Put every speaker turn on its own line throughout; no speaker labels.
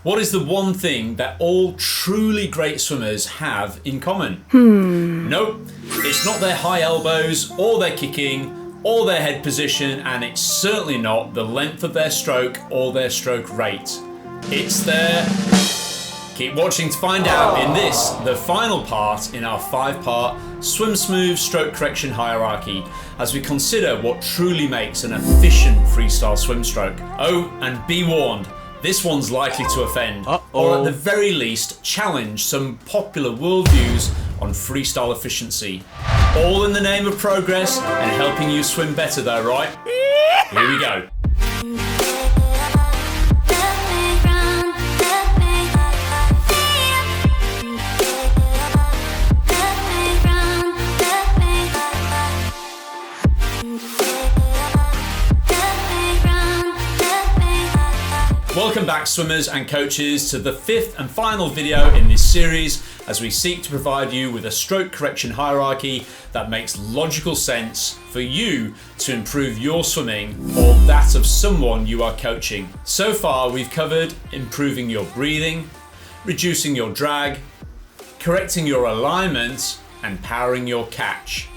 What is the one thing that all truly great swimmers have in common? Nope, it's not their high elbows or their kicking or their head position, and it's certainly not the length of their stroke or their stroke rate. It's their... Keep watching to find out in this, the final part in our 5-part swim smooth stroke correction hierarchy, as we consider what truly makes an efficient freestyle swim stroke. Oh, and be warned, this one's likely to offend, or at the very least challenge some popular worldviews on freestyle efficiency. All in the name of progress and helping you swim better though, right? Here we go. Welcome back, swimmers and coaches, to the 5th and final video in this series as we seek to provide you with a stroke correction hierarchy that makes logical sense for you to improve your swimming or that of someone you are coaching. So far, we've covered improving your breathing, reducing your drag, correcting your alignment, and powering your catch.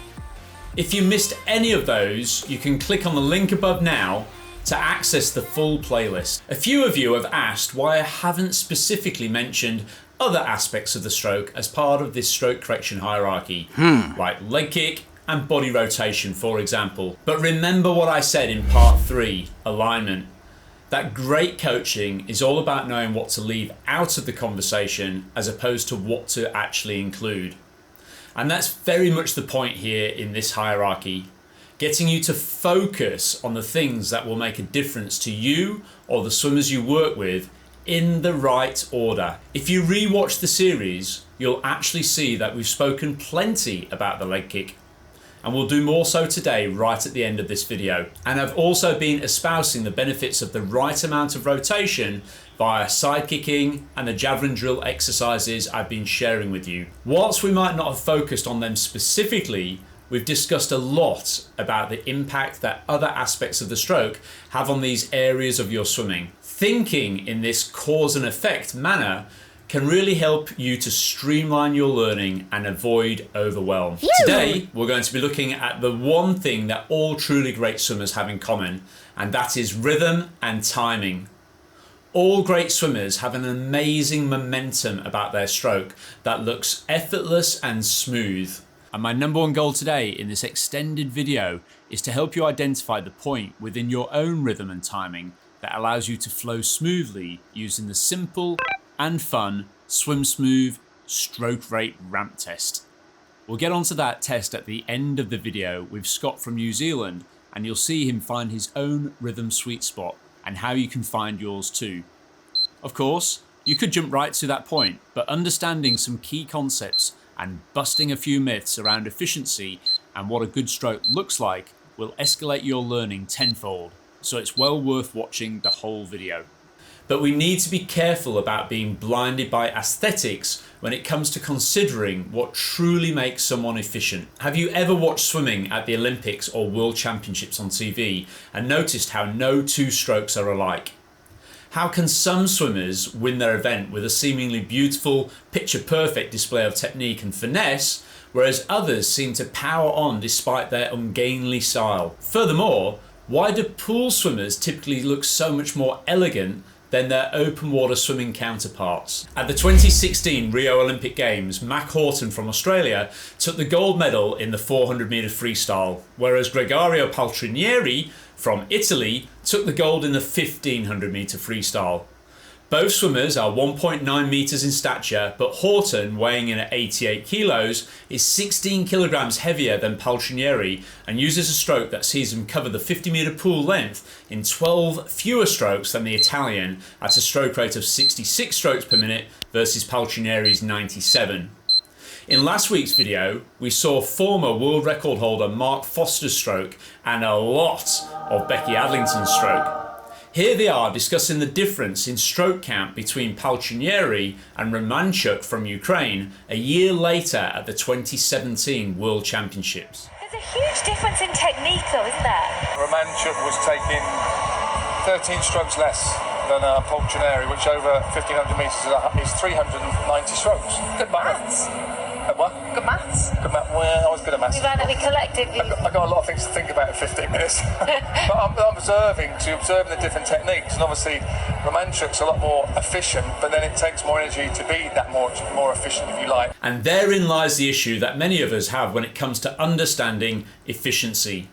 If you missed any of those, you can click on the link above now to access the full playlist. A few of you have asked why I haven't specifically mentioned other aspects of the stroke as part of this stroke correction hierarchy, like leg kick and body rotation, for example. But remember what I said in part 3, alignment. That great coaching is all about knowing what to leave out of the conversation as opposed to what to actually include. And that's very much the point here in this hierarchy. Getting you to focus on the things that will make a difference to you or the swimmers you work with in the right order. If you re-watch the series, you'll actually see that we've spoken plenty about the leg kick, and we'll do more so today right at the end of this video. And I've also been espousing the benefits of the right amount of rotation via side kicking and the javelin drill exercises I've been sharing with you. Whilst we might not have focused on them specifically, we've discussed a lot about the impact that other aspects of the stroke have on these areas of your swimming. Thinking in this cause and effect manner can really help you to streamline your learning and avoid overwhelm. Today, we're going to be looking at the one thing that all truly great swimmers have in common, and that is rhythm and timing. All great swimmers have an amazing momentum about their stroke that looks effortless and smooth. And my number one goal today in this extended video is to help you identify the point within your own rhythm and timing that allows you to flow smoothly using the simple and fun Swim Smooth stroke rate ramp test. We'll get onto that test at the end of the video with Scott from New Zealand, and you'll see him find his own rhythm sweet spot and how you can find yours too. Of course, you could jump right to that point, but understanding some key concepts and busting a few myths around efficiency and what a good stroke looks like will escalate your learning tenfold, so it's well worth watching the whole video. But we need to be careful about being blinded by aesthetics when it comes to considering what truly makes someone efficient. Have you ever watched swimming at the Olympics or World Championships on TV and noticed how no two strokes are alike? How can some swimmers win their event with a seemingly beautiful, picture-perfect display of technique and finesse, whereas others seem to power on despite their ungainly style? Furthermore, why do pool swimmers typically look so much more elegant than their open water swimming counterparts? At the 2016 Rio Olympic Games, Mack from Australia took the gold medal in the 400 metre freestyle, whereas Gregorio Paltrinieri from Italy took the gold in the 1500 metre freestyle. Both swimmers are 1.9 metres in stature, but Horton, weighing in at 88 kilos, is 16 kilograms heavier than Paltrinieri and uses a stroke that sees him cover the 50 metre pool length in 12 fewer strokes than the Italian at a stroke rate of 66 strokes per minute versus Paltrinieri's 97. In last week's video, we saw former world record holder Mark Foster's stroke and a lot of Becky Adlington's stroke. Here they are discussing the difference in stroke count between Paltrinieri and Romanchuk from Ukraine a year later at the 2017 World Championships.
There's a huge difference in technique though, isn't there?
Romanchuk was taking 13 strokes less
than Paltrinieri, which over 1,500 metres is 390 strokes.
Good maths.
What?
Good maths.
Good maths. Well, I was good at maths.
You've had any collective?
I got a lot of things to think about in 15 minutes. But I'm observing the different techniques, and obviously Romantric's a lot more efficient, but then it takes more energy to be that more efficient, if you like.
And therein lies the issue that many of us have when it comes to understanding efficiency.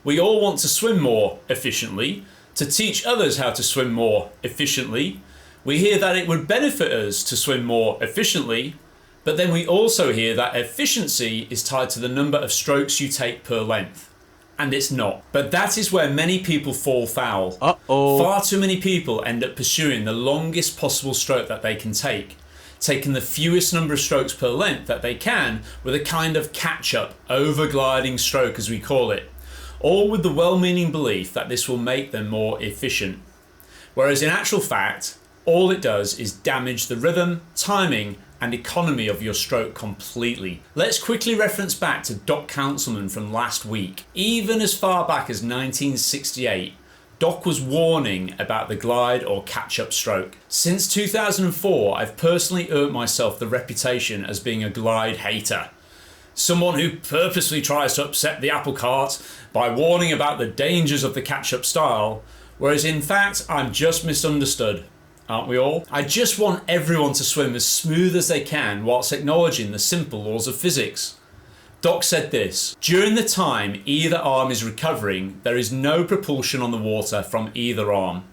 We all want to swim more efficiently, to teach others how to swim more efficiently. We hear that it would benefit us to swim more efficiently, but then we also hear that efficiency is tied to the number of strokes you take per length. And it's not. But that is where many people fall foul.
Uh-oh.
Far too many people end up pursuing the longest possible stroke that they can take, taking the fewest number of strokes per length that they can with a kind of catch-up, over-gliding stroke as we call it, all with the well-meaning belief that this will make them more efficient. Whereas in actual fact, all it does is damage the rhythm, timing, and economy of your stroke completely. Let's quickly reference back to Doc Councilman from last week. Even as far back as 1968, Doc was warning about the glide or catch-up stroke. Since 2004, I've personally earned myself the reputation as being a glide hater. Someone who purposely tries to upset the apple cart by warning about the dangers of the catch-up style, whereas in fact, I'm just misunderstood. Aren't we all? I just want everyone to swim as smooth as they can whilst acknowledging the simple laws of physics. Doc said this: during the time either arm is recovering, there is no propulsion on the water from either arm.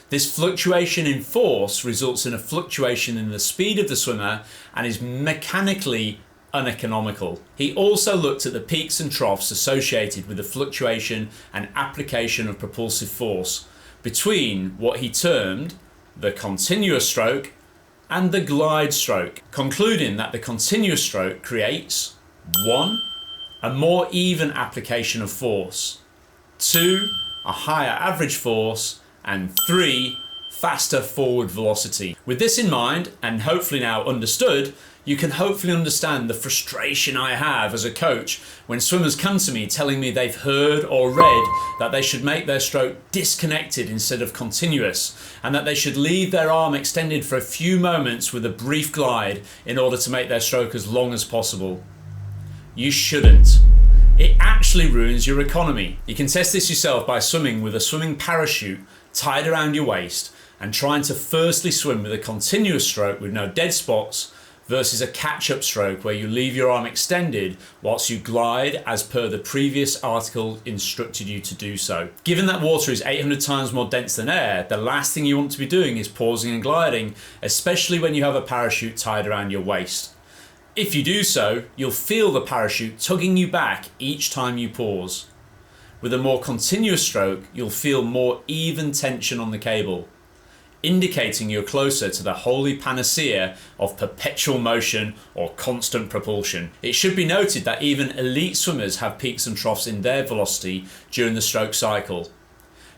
This fluctuation in force results in a fluctuation in the speed of the swimmer and is mechanically uneconomical. He also looked at the peaks and troughs associated with the fluctuation and application of propulsive force between what he termed the continuous stroke and the glide stroke, concluding that the continuous stroke creates 1. A more even application of force, 2. A higher average force, and 3. Faster forward velocity. With this in mind, and hopefully now understood, you can hopefully understand the frustration I have as a coach when swimmers come to me telling me they've heard or read that they should make their stroke disconnected instead of continuous, and that they should leave their arm extended for a few moments with a brief glide in order to make their stroke as long as possible. You shouldn't. It actually ruins your economy. You can test this yourself by swimming with a swimming parachute tied around your waist and trying to firstly swim with a continuous stroke with no dead spots versus a catch-up stroke where you leave your arm extended whilst you glide as per the previous article instructed you to do so. Given that water is 800 times more dense than air, the last thing you want to be doing is pausing and gliding, especially when you have a parachute tied around your waist. If you do so, you'll feel the parachute tugging you back each time you pause. With a more continuous stroke, you'll feel more even tension on the cable, indicating you're closer to the holy panacea of perpetual motion or constant propulsion. It should be noted that even elite swimmers have peaks and troughs in their velocity during the stroke cycle.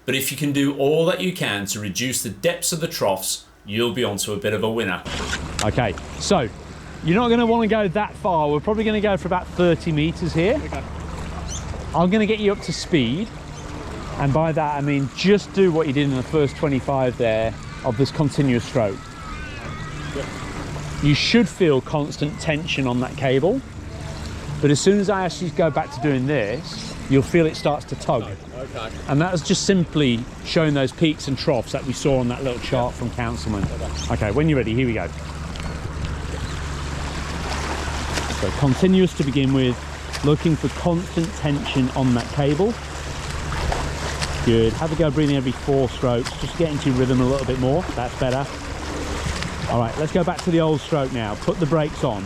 But if you can do all that you can to reduce the depths of the troughs, you'll be onto a bit of a winner.
Okay, so you're not going to want to go that far. We're probably going to go for about 30 meters here. Okay. I'm going to get you up to speed, and by that I mean just do what you did in the first 25 there of this continuous stroke. Yep. You should feel constant tension on that cable, but as soon as I ask you to go back to doing this, you'll feel it starts to tug. Okay. And that is just simply showing those peaks and troughs that we saw on that little chart from Councilman. Okay, when you're ready, here we go. So continuous to begin with, looking for constant tension on that cable. Good. Have a go breathing every 4 strokes, just get into your rhythm a little bit more. That's better. All right, let's go back to the old stroke now. Put the brakes on.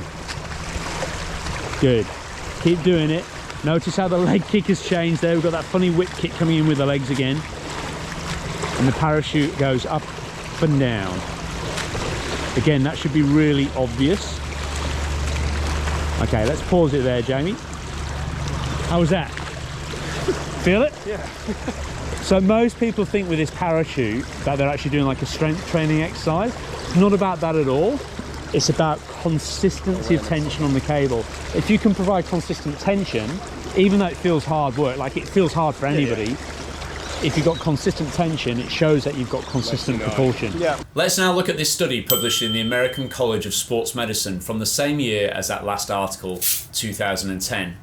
Good. Keep doing it. Notice how the leg kick has changed there. We've got that funny whip kick coming in with the legs again. And the parachute goes up and down. Again, that should be really obvious. Okay, let's pause it there, Jamie. How was that? Feel it? Yeah. So most people think with this parachute that they're actually doing like a strength training exercise. It's not about that at all. It's about consistency of tension on the cable. If you can provide consistent tension, even though it feels hard work, like it feels hard for anybody, if you've got consistent tension, it shows that you've got consistent propulsion.
Yeah.
Let's now look at this study published in the American College of Sports Medicine from the same year as that last article, 2010.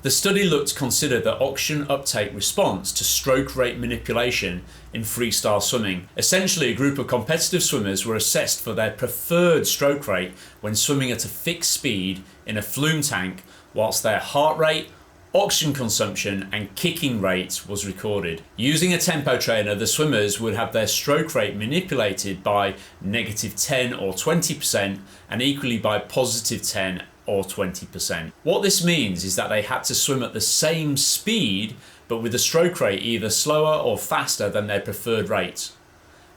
The study looked to consider the oxygen uptake response to stroke rate manipulation in freestyle swimming. Essentially, a group of competitive swimmers were assessed for their preferred stroke rate when swimming at a fixed speed in a flume tank, whilst their heart rate, oxygen consumption and kicking rate was recorded. Using a tempo trainer, the swimmers would have their stroke rate manipulated by -10 or 20% and equally by +10 or 20%. What this means is that they had to swim at the same speed but with a stroke rate either slower or faster than their preferred rate.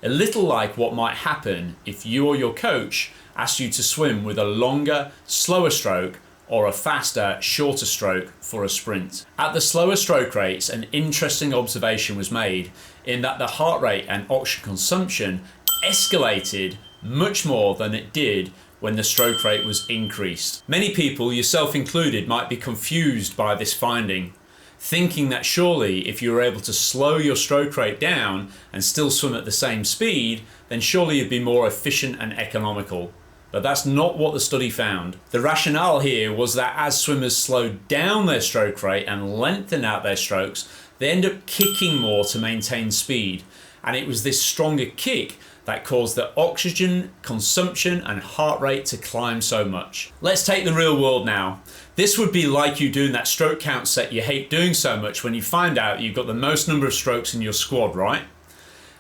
A little like what might happen if you or your coach asked you to swim with a longer, slower stroke or a faster, shorter stroke for a sprint. At the slower stroke rates, an interesting observation was made in that the heart rate and oxygen consumption escalated much more than it did when the stroke rate was increased. Many people, yourself included, might be confused by this finding, thinking that surely if you were able to slow your stroke rate down and still swim at the same speed, then surely you'd be more efficient and economical. But that's not what the study found. The rationale here was that as swimmers slowed down their stroke rate and lengthened out their strokes, they end up kicking more to maintain speed. And it was this stronger kick that caused the oxygen consumption and heart rate to climb so much. Let's take the real world now. This would be like you doing that stroke count set you hate doing so much when you find out you've got the most number of strokes in your squad, right?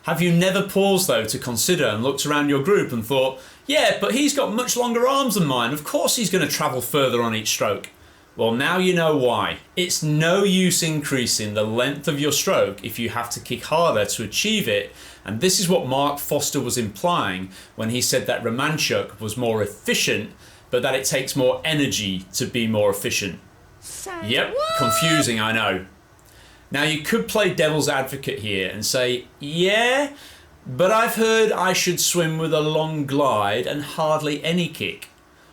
Have you never paused though to consider and looked around your group and thought, yeah, but he's got much longer arms than mine, of course he's going to travel further on each stroke? Well, now you know why. It's no use increasing the length of your stroke if you have to kick harder to achieve it, and this is what Mark Foster was implying when he said that Romanchuk was more efficient, but that it takes more energy to be more efficient. Yep, confusing, I know. Now you could play devil's advocate here and say, yeah, but I've heard I should swim with a long glide and hardly any kick.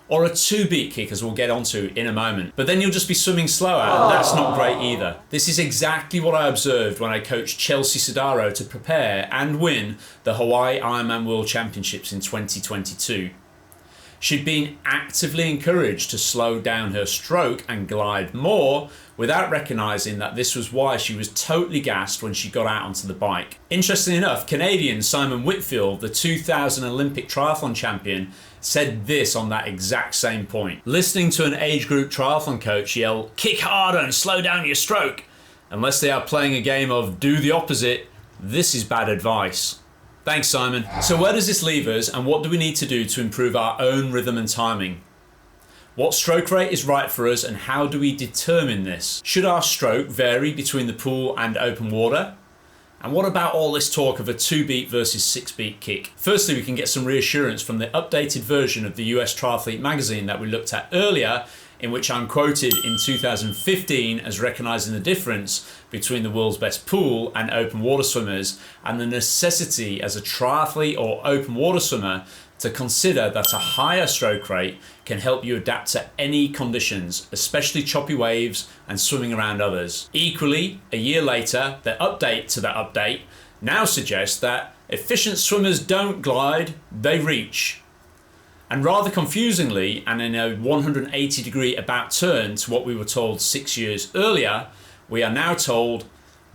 Or a 2-beat kick, as we'll get onto in a moment. But then you'll just be swimming slower, and that's not great either. This is exactly what I observed when I coached Chelsea Sodaro to prepare and win the Hawaii Ironman World Championships in 2022. She'd been actively encouraged to slow down her stroke and glide more without recognising that this was why she was totally gassed when she got out onto the bike. Interestingly enough, Canadian Simon Whitfield, the 2000 Olympic triathlon champion, said this on that exact same point. Listening to an age group triathlon coach yell, "Kick harder and slow down your stroke," unless they are playing a game of do the opposite, this is bad advice. Thanks, Simon. So where does this leave us, and what do we need to do to improve our own rhythm and timing? What stroke rate is right for us, and how do we determine this? Should our stroke vary between the pool and open water? And what about all this talk of a 2-beat versus 6-beat kick? Firstly, we can get some reassurance from the updated version of the US Triathlete magazine that we looked at earlier, in which I'm quoted in 2015 as recognising the difference between the world's best pool and open water swimmers and the necessity as a triathlete or open water swimmer to consider that a higher stroke rate can help you adapt to any conditions, especially choppy waves and swimming around others. Equally, a year later, the update to that update now suggests that efficient swimmers don't glide, they reach. And rather confusingly, and in a 180-degree about turn to what we were told 6 years earlier, we are now told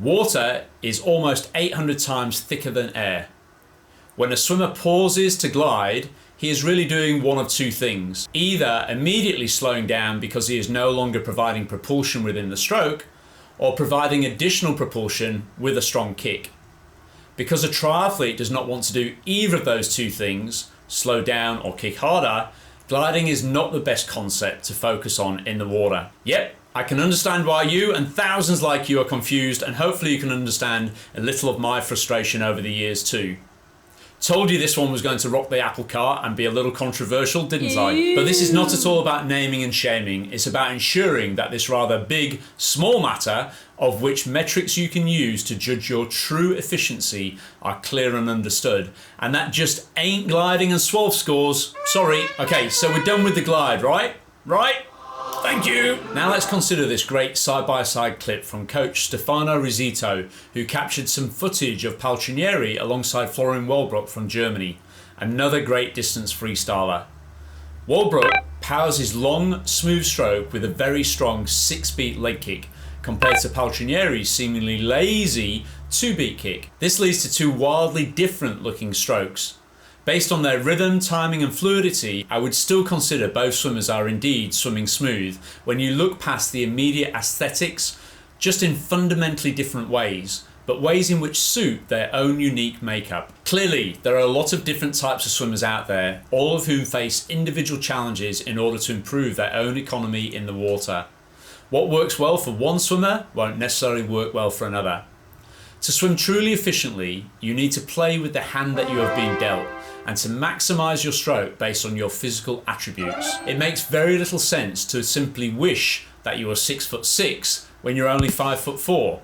water is almost 800 times thicker than air. When a swimmer pauses to glide, he is really doing one of two things. Either immediately slowing down because he is no longer providing propulsion within the stroke, or providing additional propulsion with a strong kick. Because a triathlete does not want to do either of those two things, slow down or kick harder, gliding is not the best concept to focus on in the water. Yep, I can understand why you and thousands like you are confused, and hopefully you can understand a little of my frustration over the years too. Told you this one was going to rock the apple cart and be a little controversial, didn't I? But this is not at all about naming and shaming. It's about ensuring that this rather big, small matter of which metrics you can use to judge your true efficiency are clear and understood. And that just ain't gliding and swolf scores. Sorry. Okay, so we're done with the glide, right? Right? Thank you. Now let's consider this great side-by-side clip from coach Stefano Risito, who captured some footage of Paltrinieri alongside Florian Wellbrock from Germany. Another great distance freestyler. Wellbrock powers his long, smooth stroke with a very strong 6-beat leg kick, compared to Paltrinieri's seemingly lazy 2-beat kick. This leads to two wildly different looking strokes. Based on their rhythm, timing and fluidity, I would still consider both swimmers are indeed swimming smooth when you look past the immediate aesthetics, just in fundamentally different ways, but ways in which suit their own unique makeup. Clearly, there are a lot of different types of swimmers out there, all of whom face individual challenges in order to improve their own economy in the water. What works well for one swimmer won't necessarily work well for another. To swim truly efficiently, you need to play with the hand that you have been dealt and to maximise your stroke based on your physical attributes. It makes very little sense to simply wish that you are 6'6" when you're only 5'4".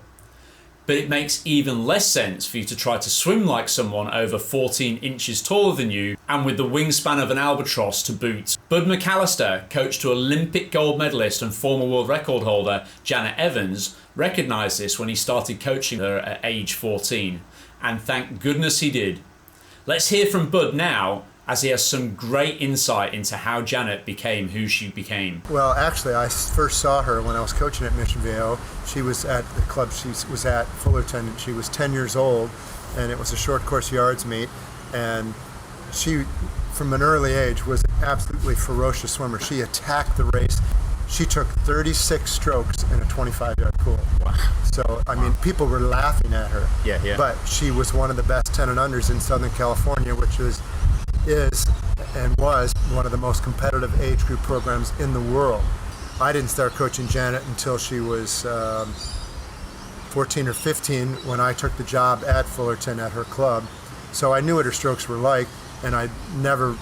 But it makes even less sense for you to try to swim like someone over 14 inches taller than you and with the wingspan of an albatross to boot. Bud McAllister, coach to Olympic gold medalist and former world record holder Janet Evans, recognised this when he started coaching her at age 14, and thank goodness he did. Let's hear from Bud now, as he has some great insight into how Janet became who she became.
Well, actually, I first saw her when I was coaching at Mission Viejo. She was at the club she was at, Fullerton. She was 10 years old, and it was a short course yards meet. And she, from an early age, was an absolutely ferocious swimmer. She attacked the race. She took 36 strokes in a 25-yard pool.
Wow.
So, I mean, people were laughing at her.
Yeah.
But she was one of the best 10 and unders in Southern California, which is and was one of the most competitive age group programs in the world. I didn't start coaching Janet until she was 14 or 15 when I took the job at Fullerton at her club. So I knew what her strokes were like, and I never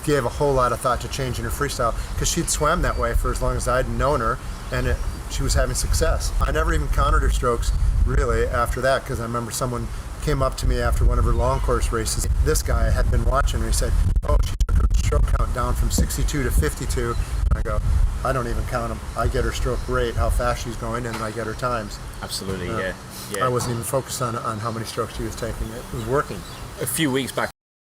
gave a whole lot of thought to changing her freestyle because she'd swam that way for as long as I'd known her, and she was having success. I never even counted her strokes really after that, because I remember someone came up to me after one of her long course races. This guy had been watching her. He said, "Oh, she took her stroke count down from 62 to 52." And I go, "I don't even count them. I get her stroke rate, how fast she's going, and I get her times."
Absolutely, yeah.
I wasn't even focused on how many strokes she was taking. It was working.
A few weeks back,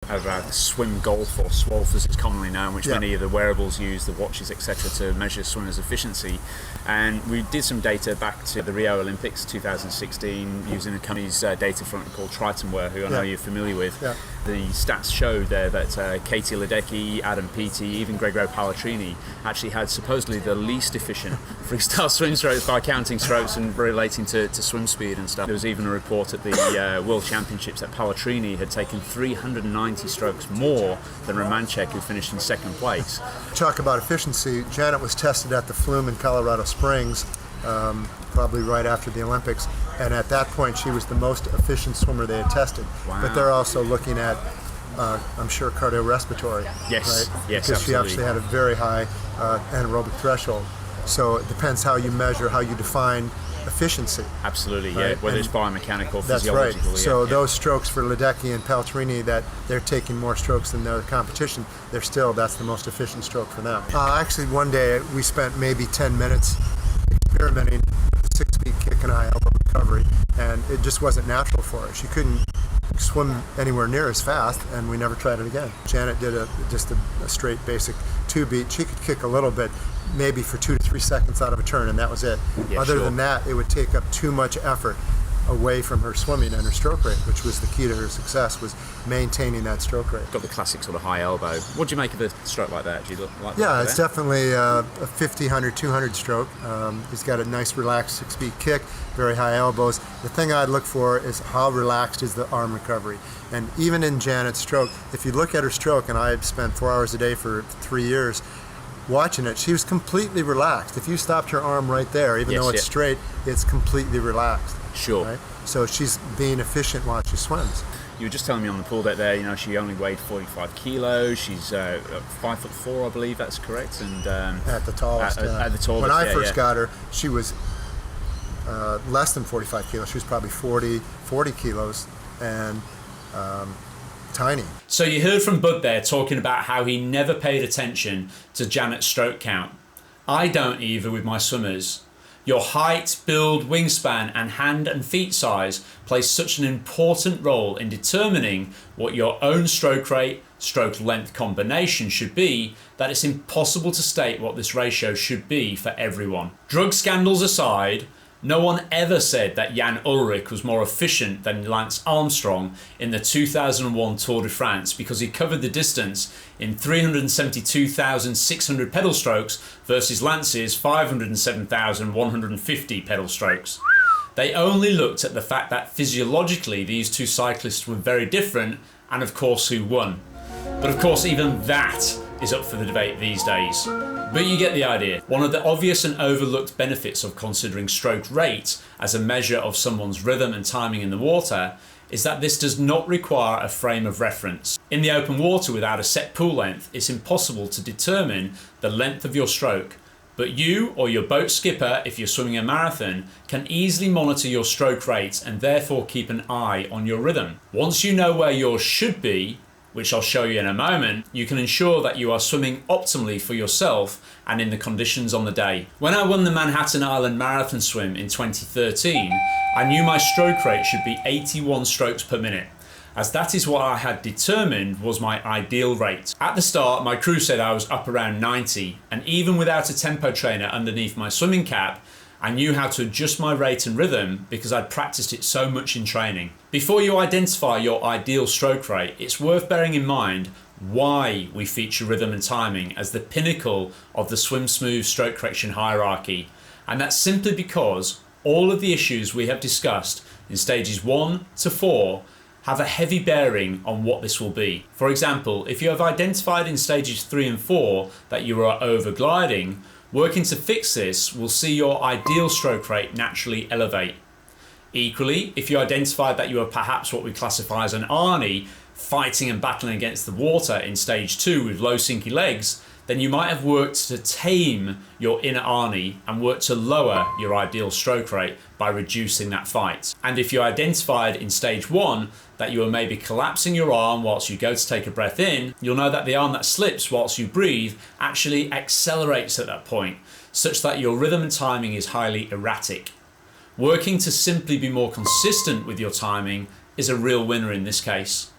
the swim golf, or SWOLF as it's commonly known, which many of the wearables use, the watches, etc., to measure swimmers' efficiency. And we did some data back to the Rio Olympics 2016 using a company's data front called Tritonware, who I know you're familiar with.
Yeah.
The stats showed there that Katie Ledecky, Adam Peaty, even Gregorio Paltrinieri actually had supposedly the least efficient freestyle swim strokes by counting strokes and relating to swim speed and stuff. There was even a report at the World Championships that Paltrinieri had taken 390 strokes more than Romanchek, who finished in second place.
Talk about efficiency. Janet was tested at the Flume in Colorado Springs, probably right after the Olympics, and at that point she was the most efficient swimmer they had tested.
Wow.
But they're also looking at, I'm sure, cardiorespiratory.
Yes,
right?
yes,
because she
absolutely.
actually had a very high anaerobic threshold. So it depends how you measure, how you define efficiency.
Absolutely,
right?
yeah. Whether
And
it's biomechanical,
that's
physiological.
right. So those strokes for Ledecky and Paltrinieri, that they're taking more strokes than their competition, that's the most efficient stroke for them. Actually, one day we spent maybe 10 minutes experimenting with the 6-beat kick and high elbow recovery, and it just wasn't natural for her. She couldn't swim anywhere near as fast, and we never tried it again. Janet did just a straight basic 2-beat. She could kick a little bit, maybe for 2 to 3 seconds out of a turn, and that was it.
Yeah,
Other
sure.
than that, it would take up too much effort away from her swimming and her stroke rate, which was the key to her success, was maintaining that stroke rate.
Got the classic sort of high elbow. What do you make of a stroke like that? Do you like
Yeah,
that
it's
there?
definitely a 50, 100, 200 stroke. He's got a nice relaxed 6-beat kick, very high elbows. The thing I'd look for is how relaxed is the arm recovery. And even in Janet's stroke, if you look at her stroke, and I've spent 4 hours a day for 3 years watching it, she was completely relaxed. If you stopped her arm right there, even though it's straight, it's completely relaxed.
Sure.
Right? So she's being efficient while she swims.
You were just telling me on the pool deck there, you know, she only weighed 45 kilos. She's 5'4", I believe that's correct. And
At the tallest.
At the tallest.
When I first got her, she was less than 45 kilos. She was probably 40 kilos and tiny.
So you heard from Bud there talking about how he never paid attention to Janet's stroke count. I don't either with my swimmers. Your height, build, wingspan and hand and feet size plays such an important role in determining what your own stroke rate, stroke length combination should be that it's impossible to state what this ratio should be for everyone. Drug scandals aside, no one ever said that Jan Ullrich was more efficient than Lance Armstrong in the 2001 Tour de France because he covered the distance in 372,600 pedal strokes versus Lance's 507,150 pedal strokes. They only looked at the fact that physiologically these two cyclists were very different and of course who won. But of course even that is up for the debate these days. But you get the idea. One of the obvious and overlooked benefits of considering stroke rate as a measure of someone's rhythm and timing in the water is that this does not require a frame of reference. In the open water without a set pool length, it's impossible to determine the length of your stroke. But you or your boat skipper, if you're swimming a marathon, can easily monitor your stroke rate and therefore keep an eye on your rhythm. Once you know where yours should be, which I'll show you in a moment, you can ensure that you are swimming optimally for yourself and in the conditions on the day. When I won the Manhattan Island Marathon swim in 2013, I knew my stroke rate should be 81 strokes per minute, as that is what I had determined was my ideal rate. At the start, my crew said I was up around 90, and even without a tempo trainer underneath my swimming cap, I knew how to adjust my rate and rhythm because I'd practiced it so much in training. Before you identify your ideal stroke rate, it's worth bearing in mind why we feature rhythm and timing as the pinnacle of the swim smooth stroke correction hierarchy. And that's simply because all of the issues we have discussed in stages 1 to 4 have a heavy bearing on what this will be. For example, if you have identified in stages 3 and 4 that you are over gliding, working to fix this will see your ideal stroke rate naturally elevate. Equally, if you identified that you are perhaps what we classify as an Arnie, fighting and battling against the water in stage 2 with low sinky legs, then you might have worked to tame your inner Arnie and worked to lower your ideal stroke rate by reducing that fight. And if you identified in stage 1 that you are maybe collapsing your arm whilst you go to take a breath in, you'll know that the arm that slips whilst you breathe actually accelerates at that point, such that your rhythm and timing is highly erratic. Working to simply be more consistent with your timing is a real winner in this case.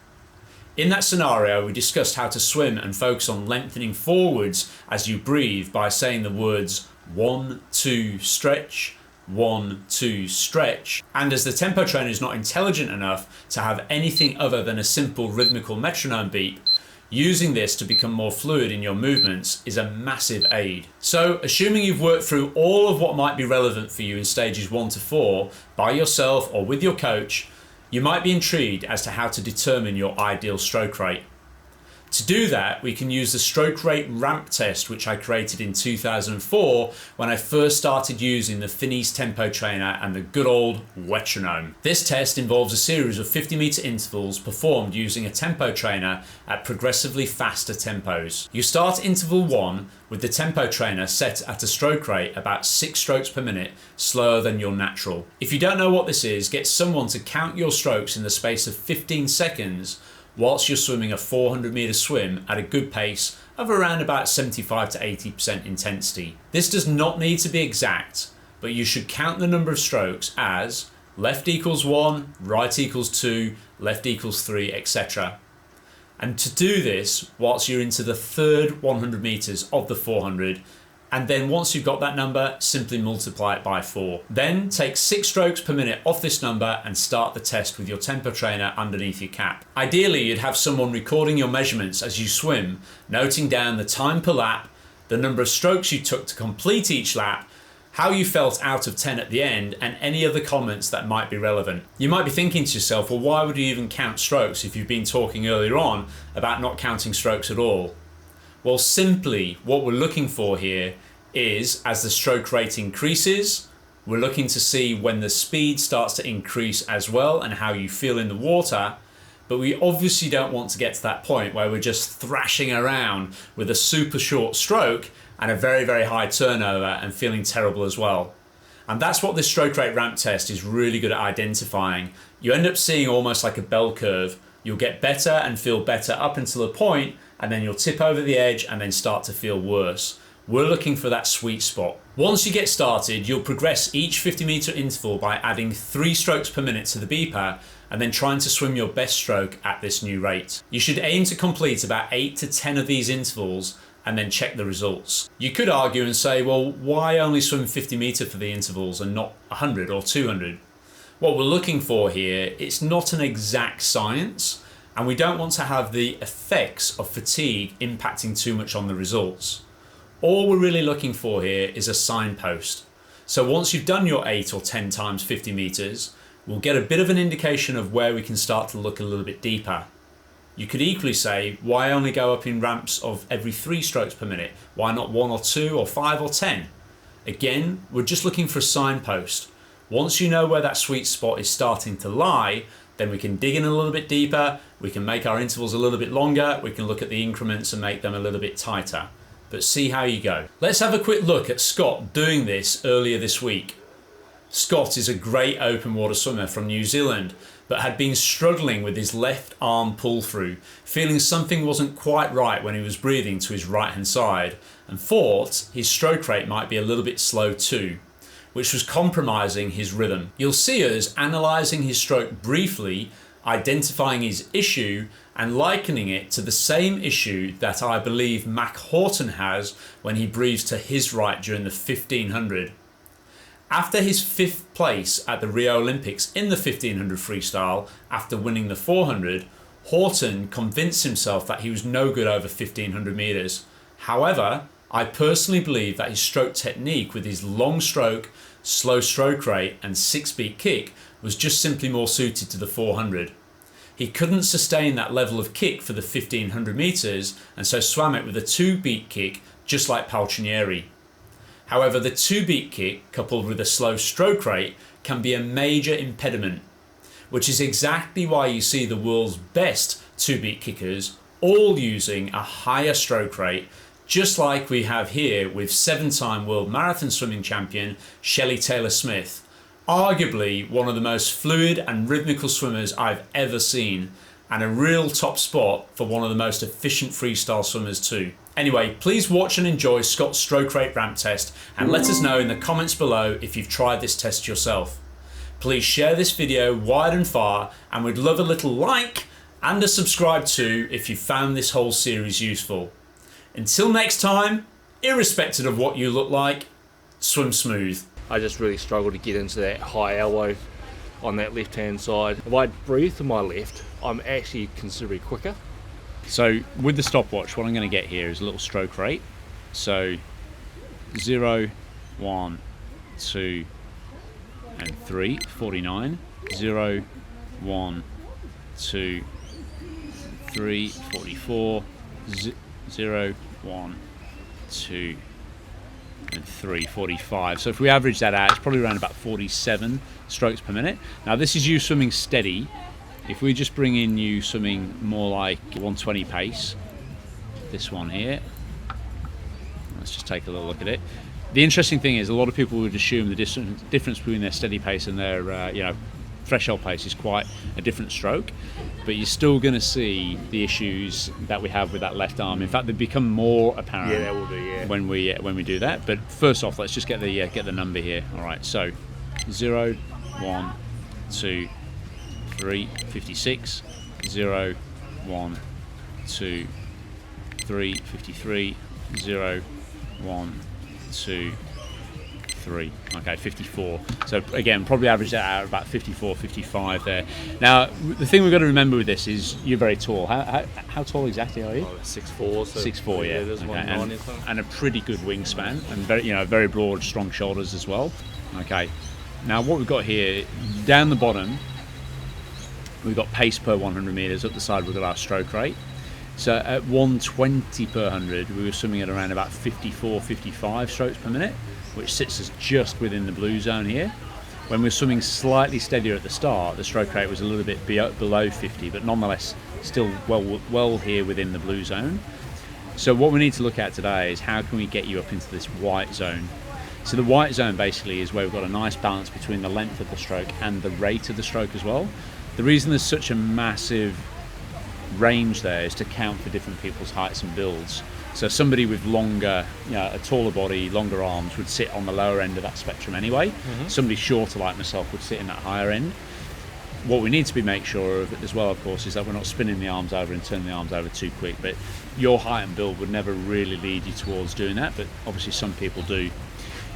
In that scenario, we discussed how to swim and focus on lengthening forwards as you breathe by saying the words 1, 2, stretch, 1, 2, stretch. And as the tempo trainer is not intelligent enough to have anything other than a simple rhythmical metronome beep, using this to become more fluid in your movements is a massive aid. So, assuming you've worked through all of what might be relevant for you in stages 1 to 4 by yourself or with your coach, you might be intrigued as to how to determine your ideal stroke rate. To do that, we can use the stroke rate ramp test which I created in 2004 when I first started using the Finney's tempo trainer and the good old metronome. This test involves a series of 50-meter intervals performed using a tempo trainer at progressively faster tempos. You start interval 1 with the tempo trainer set at a stroke rate about 6 strokes per minute, slower than your natural. If you don't know what this is, get someone to count your strokes in the space of 15 seconds whilst you're swimming a 400-meter swim at a good pace of around about 75 to 80% intensity. This does not need to be exact, but you should count the number of strokes as left equals 1, right equals 2, left equals 3, etc. And to do this whilst you're into the third 100 meters of the 400, and then once you've got that number, simply multiply it by 4. Then take 6 strokes per minute off this number and start the test with your tempo trainer underneath your cap. Ideally, you'd have someone recording your measurements as you swim, noting down the time per lap, the number of strokes you took to complete each lap, how you felt out of 10 at the end, and any other comments that might be relevant. You might be thinking to yourself, well, why would you even count strokes if you've been talking earlier on about not counting strokes at all? Well, simply what we're looking for here is, as the stroke rate increases, we're looking to see when the speed starts to increase as well and how you feel in the water, but we obviously don't want to get to that point where we're just thrashing around with a super short stroke and a very, very high turnover and feeling terrible as well. And that's what this stroke rate ramp test is really good at identifying. You end up seeing almost like a bell curve. You'll get better and feel better up until a point, and then you'll tip over the edge and then start to feel worse. We're looking for that sweet spot. Once you get started, you'll progress each 50-meter interval by adding 3 strokes per minute to the beeper and then trying to swim your best stroke at this new rate. You should aim to complete about 8 to 10 of these intervals and then check the results. You could argue and say, well, why only swim 50 meter for the intervals and not 100 or 200? What we're looking for here, it's not an exact science, and we don't want to have the effects of fatigue impacting too much on the results. All we're really looking for here is a signpost. So once you've done your 8 or 10 times 50 meters, we'll get a bit of an indication of where we can start to look a little bit deeper. You could equally say, why only go up in ramps of every 3 strokes per minute? Why not 1 or 2 or 5 or 10? Again, we're just looking for a signpost. Once you know where that sweet spot is starting to lie, then we can dig in a little bit deeper, we can make our intervals a little bit longer, we can look at the increments and make them a little bit tighter. But see how you go. Let's have a quick look at Scott doing this earlier this week. Scott is a great open water swimmer from New Zealand, but had been struggling with his left arm pull through, feeling something wasn't quite right when he was breathing to his right hand side, and thought his stroke rate might be a little bit slow too, which was compromising his rhythm. You'll see us analysing his stroke briefly, identifying his issue and likening it to the same issue that I believe Mack Horton has when he breathes to his right during the 1500. After his 5th place at the Rio Olympics in the 1500 freestyle, after winning the 400, Horton convinced himself that he was no good over 1500 meters. However, I personally believe that his stroke technique with his long stroke, slow stroke rate and 6-beat kick was just simply more suited to the 400. He couldn't sustain that level of kick for the 1500 meters and so swam it with a 2-beat kick just like Paltrinieri. However, the 2-beat kick coupled with a slow stroke rate can be a major impediment, which is exactly why you see the world's best 2-beat kickers all using a higher stroke rate, just like we have here with 7-time world marathon swimming champion Shelley Taylor-Smith, arguably one of the most fluid and rhythmical swimmers I've ever seen, and a real top spot for one of the most efficient freestyle swimmers too. Anyway, please watch and enjoy Scott's stroke rate ramp test and let us know in the comments below if you've tried this test yourself. Please share this video wide and far, and we'd love a little like and a subscribe too if you found this whole series useful. Until next time, irrespective of what you look like, swim smooth.
I just really struggle to get into that high elbow on that left hand side. If I breathe to my left, I'm actually considerably quicker.
So with the stopwatch, what I'm going to get here is a little stroke rate. So 0, 1, 2 and 3, 49. 0, 1, 2, 3, 44. 0, 1, 2 and 3, 45. So if we average that out, it's probably around about 47 strokes per minute. Now this is you swimming steady. If we just bring in you swimming more like 120 pace, this one here, let's just take a little look at it. The interesting thing is a lot of people would assume the difference between their steady pace and their threshold pace is quite a different stroke, but you're still going to see the issues that we have with that left arm. In fact, they become more apparent.
Yeah, that will do. Yeah.
When we do that. But first off, let's just get the number here. All right, so 0, 1, 2, 3, 56. 0, 1, 2, 3, 53. 0, 1, 2, 3. Okay, 54. So again, probably average that out about 54, 55 there. Now, the thing we've got to remember with this is you're very tall. How tall exactly are you?
6'4". So
6'4", yeah.
There's
Okay. And a pretty good wingspan, and very broad, strong shoulders as well. Okay. Now what we've got here, down the bottom, we've got pace per 100 meters. Up the side, we've got our stroke rate. So at 120 per 100, we were swimming at around about 54, 55 strokes per minute, which sits us just within the blue zone here. When we're swimming slightly steadier at the start, the stroke rate was a little bit below 50, but nonetheless still well here within the blue zone. So what we need to look at today is how can we get you up into this white zone. So the white zone basically is where we've got a nice balance between the length of the stroke and the rate of the stroke as well. The reason there's such a massive range there is to count for different people's heights and builds. So somebody with longer, a taller body, longer arms would sit on the lower end of that spectrum anyway. Somebody shorter like myself would sit in that higher end. What we need to make sure of as well, of course, is that we're not spinning the arms over and turning the arms over too quick. But your height and build would never really lead you towards doing that, but obviously some people do.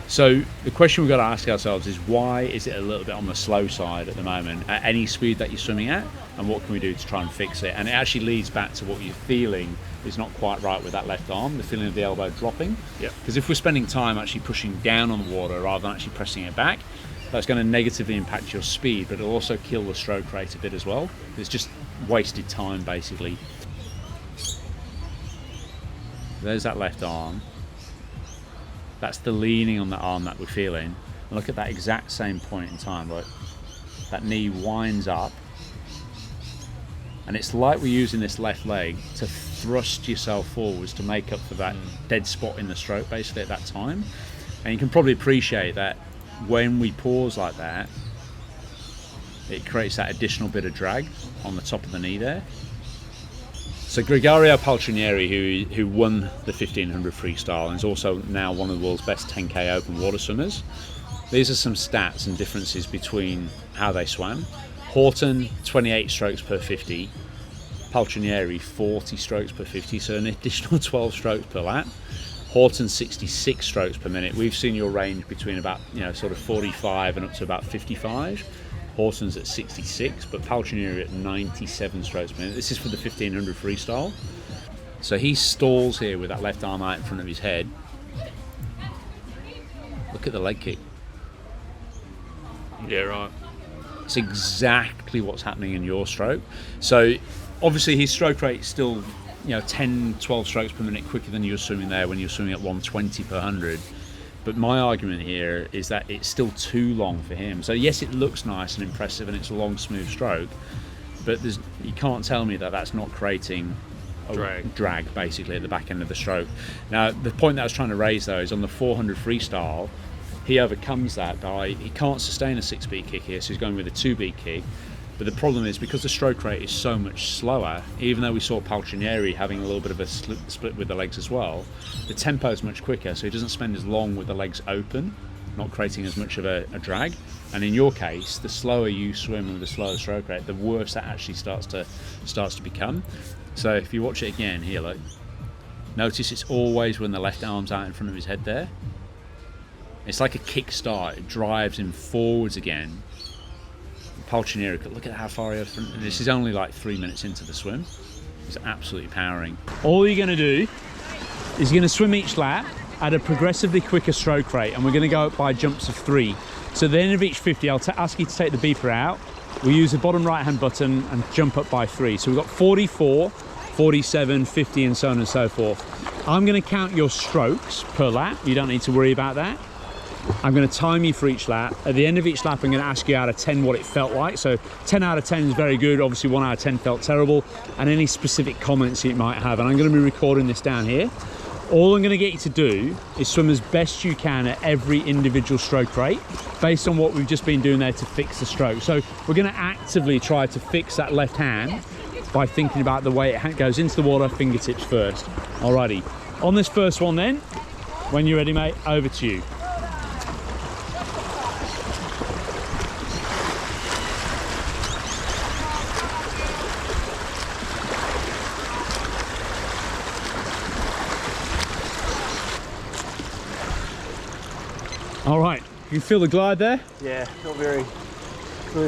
So the question we've got to ask ourselves is, why is it a little bit on the slow side at the moment at any speed that you're swimming at, and what can we do to try and fix it? And it actually leads back to what you're feeling is not quite right with that left arm, the feeling of the elbow dropping. Because if we're spending time actually pushing down on the water rather than actually pressing it back, that's going to negatively impact your speed, but it'll also kill the stroke rate a bit as well. It's just wasted time, basically. There's that left arm. That's the leaning on the arm that we're feeling. And look at that exact same point in time. Look, that knee winds up. And it's like we're using this left leg to thrust yourself forwards to make up for that dead spot in the stroke, basically, at that time. And you can probably appreciate that when we pause like that, it creates that additional bit of drag on the top of the knee there. So Gregorio Paltrinieri, who won the 1500 freestyle and is also now one of the world's best 10k open water swimmers, these are some stats and differences between how they swam. Horton, 28 strokes per 50. Paltrinieri, 40 strokes per 50, so an additional 12 strokes per lap. Horton, 66 strokes per minute. We've seen your range between about, sort of 45 and up to about 55. Horton's at 66, but Paltrinieri at 97 strokes per minute. This is for the 1500 freestyle. So he stalls here with that left arm out in front of his head. Look at the leg kick.
Yeah, right.
It's exactly what's happening in your stroke. So obviously his stroke rate is still 10, 12 strokes per minute quicker than you're swimming there when you're swimming at 120 per 100. But my argument here is that it's still too long for him. So yes, it looks nice and impressive and it's a long, smooth stroke, but you can't tell me that that's not creating a drag basically at the back end of the stroke. Now, the point that I was trying to raise though is on the 400 freestyle, he overcomes that by, he can't sustain a 6-beat kick here, so he's going with a 2-beat kick. But the problem is, because the stroke rate is so much slower, even though we saw Paltrinieri having a little bit of a split with the legs as well, the tempo is much quicker, so he doesn't spend as long with the legs open, not creating as much of a drag. And in your case, the slower you swim with the slower stroke rate, the worse that actually starts to become. So if you watch it again here, look, notice it's always when the left arm's out in front of his head there. It's like a kickstart, it drives him forwards again. Paltrinieri, look at how far he is. This is only like 3 minutes into the swim. He's absolutely powering.
All you're going to do is you're going to swim each lap at a progressively quicker stroke rate, and we're going to go up by jumps of 3. So at the end of each 50, I'll ask you to take the beeper out. We'll use the bottom right hand button and jump up by 3. So we've got 44, 47, 50 and so on and so forth. I'm going to count your strokes per lap. You don't need to worry about that. I'm going to time you for each lap. At the end of each lap, I'm going to ask you out of 10 what it felt like. So 10 out of 10 is very good. Obviously 1 out of 10 felt terrible, and any specific comments you might have. And I'm going to be recording this down here. All I'm going to get you to do is swim as best you can at every individual stroke rate based on what we've just been doing there to fix the stroke. So we're going to actively try to fix that left hand by thinking about the way it goes into the water, fingertips first. Alrighty, on this first one then, when you're ready mate, over to you. All right, you feel the glide there?
Yeah, feel very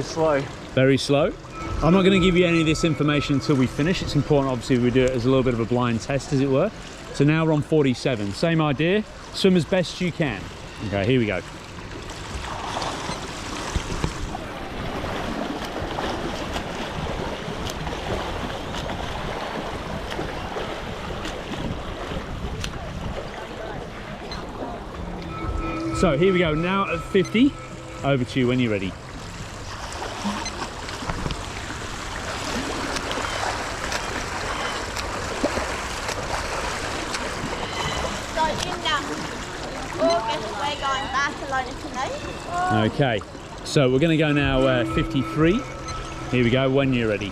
slow.
Very slow. I'm not going to give you any of this information until we finish. It's important, obviously, we do it as a little bit of a blind test, as it were. So now we're on 47. Same idea, swim as best you can. Okay, here we go. So here we go, now at 50, over to you when you're ready.
So in August we're going Barcelona tonight.
Okay, so we're going to go now 53. Here we go, when you're ready.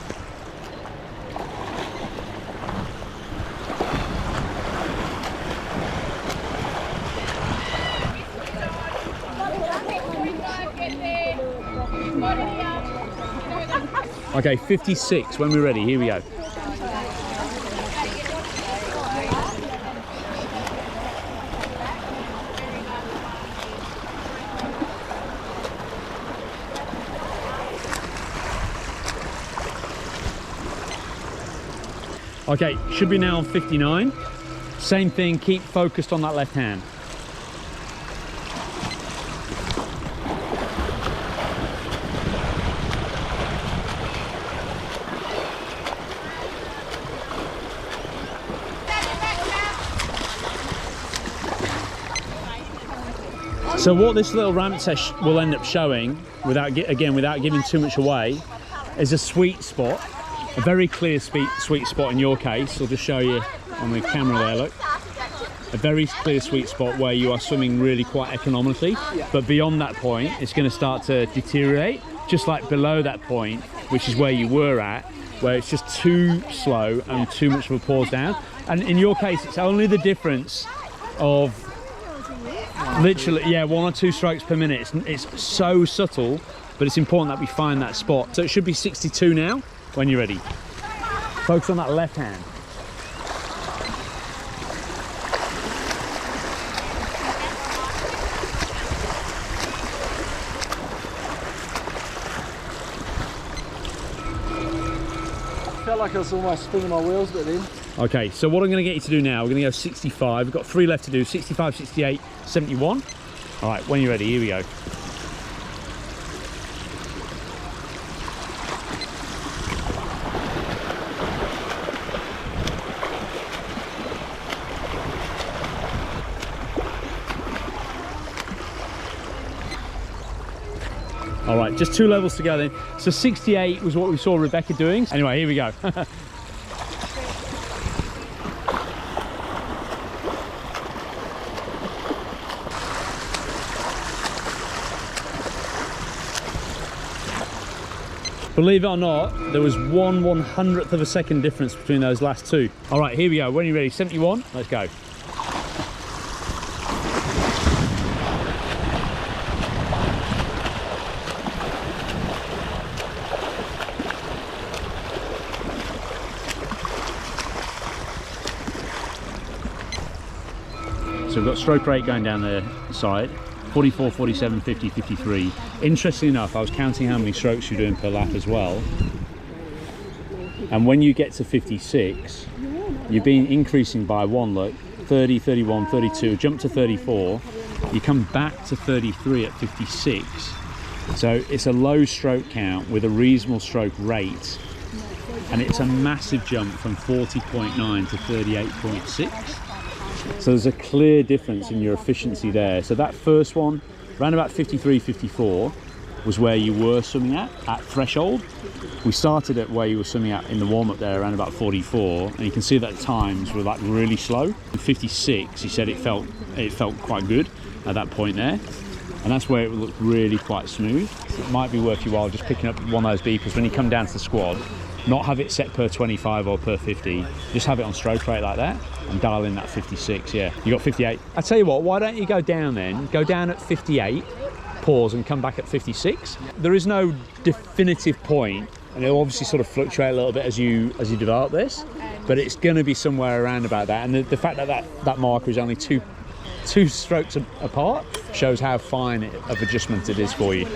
Okay, 56 when we're ready. Here we go. Okay, should be now on 59. Same thing, keep focused on that left hand. So what this little ramp test will end up showing, without giving too much away, is a sweet spot. A very clear sweet spot in your case. I'll just show you on the camera there, look. A very clear sweet spot where you are swimming really quite economically, but beyond that point, it's going to start to deteriorate, just like below that point, which is where you were at, where it's just too slow and too much of a pause down. And in your case, it's only the difference of literally, yeah, 1 or 2 strokes per minute. It's so subtle, but it's important that we find that spot. So it should be 62 now. When you're ready, focus on that left hand.
I felt like I was almost spinning my wheels at the end.
Okay, so what I'm going to get you to do now, we're going to go 65. We've got 3 left to do, 65, 68, 71. All right, when you're ready, here we go. All right, just 2 levels to go then. So 68 was what we saw Rebecca doing. Anyway, here we go. Believe it or not, there was 1/100th of a second difference between those last 2. All right, here we go. When you're ready, 71, let's go. So we've got stroke rate going down the side, 44, 47, 50, 53. Interestingly enough, I was counting how many strokes you're doing per lap as well. And when you get to 56, you've been increasing by 1, look, 30, 31, 32, jump to 34. You come back to 33 at 56. So it's a low stroke count with a reasonable stroke rate. And it's a massive jump from 40.9 to 38.6. So there's a clear difference in your efficiency there. So that first one, around about 53, 54, was where you were swimming at threshold. We started at where you were swimming at in the warm-up there, around about 44, and you can see that times were like really slow. At 56, he said it felt quite good at that point there, and that's where it looked really quite smooth. It might be worth your while just picking up one of those beepers when you come down to the squad. Not have it set per 25 or per 50, just have it on stroke rate like that and dial in that 56. Yeah, you got 58. I tell you what, why don't you go down then, go down at 58, pause and come back at 56. There is no definitive point, and it'll obviously sort of fluctuate a little bit as you develop this, but it's going to be somewhere around about that. And the fact that marker is only two strokes apart shows how fine of adjustment it is for you.